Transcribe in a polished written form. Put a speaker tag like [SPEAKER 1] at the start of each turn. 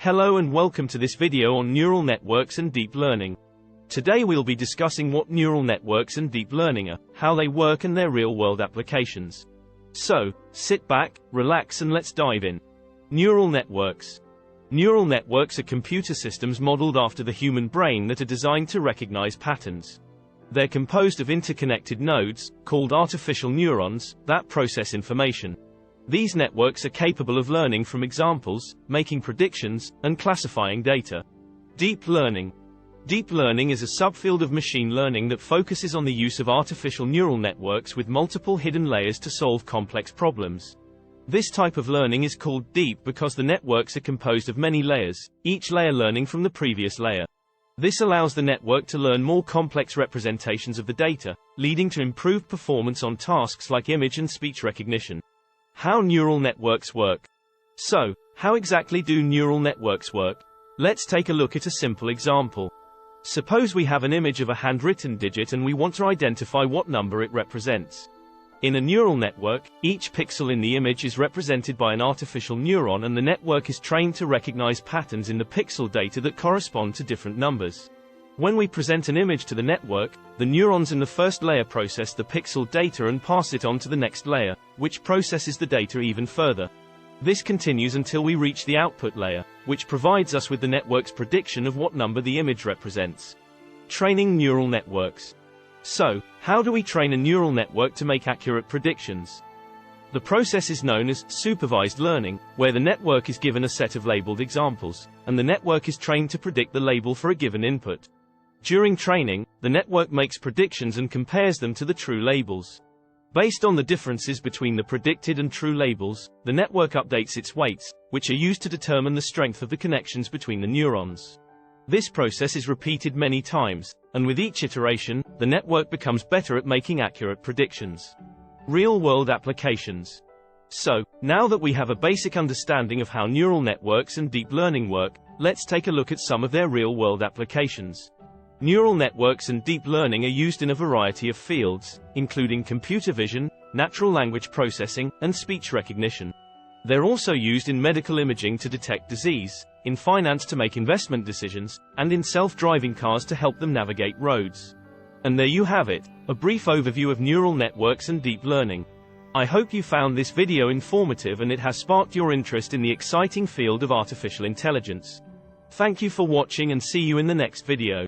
[SPEAKER 1] Hello and welcome to this video on neural networks and deep learning. Today we'll be discussing what neural networks and deep learning are, how they work and their real-world applications. So, sit back, relax and let's dive in. Neural networks. Neural networks are computer systems modeled after the human brain that are designed to recognize patterns. They're composed of interconnected nodes, called artificial neurons, that process information. These networks are capable of learning from examples, making predictions, and classifying data. Deep learning. Deep learning is a subfield of machine learning that focuses on the use of artificial neural networks with multiple hidden layers to solve complex problems. This type of learning is called deep because the networks are composed of many layers, each layer learning from the previous layer. This allows the network to learn more complex representations of the data, leading to improved performance on tasks like image and speech recognition. How neural networks work. So, how exactly do neural networks work? Let's take a look at a simple example. Suppose we have an image of a handwritten digit and we want to identify what number it represents. In a neural network, each pixel in the image is represented by an artificial neuron and the network is trained to recognize patterns in the pixel data that correspond to different numbers. When we present an image to the network, the neurons in the first layer process the pixel data and pass it on to the next layer, which processes the data even further. This continues until we reach the output layer, which provides us with the network's prediction of what number the image represents. Training neural networks. So, how do we train a neural network to make accurate predictions? The process is known as supervised learning, where the network is given a set of labeled examples, and the network is trained to predict the label for a given input. During training, the network makes predictions and compares them to the true labels. Based on the differences between the predicted and true labels, the network updates its weights, which are used to determine the strength of the connections between the neurons. This process is repeated many times, and with each iteration, the network becomes better at making accurate predictions. Real-world applications. So, now that we have a basic understanding of how neural networks and deep learning work, let's take a look at some of their real-world applications. Neural networks and deep learning are used in a variety of fields, including computer vision, natural language processing, and speech recognition. They're also used in medical imaging to detect disease, in finance to make investment decisions, and in self-driving cars to help them navigate roads. And there you have it, a brief overview of neural networks and deep learning. I hope you found this video informative and it has sparked your interest in the exciting field of artificial intelligence. Thank you for watching and see you in the next video.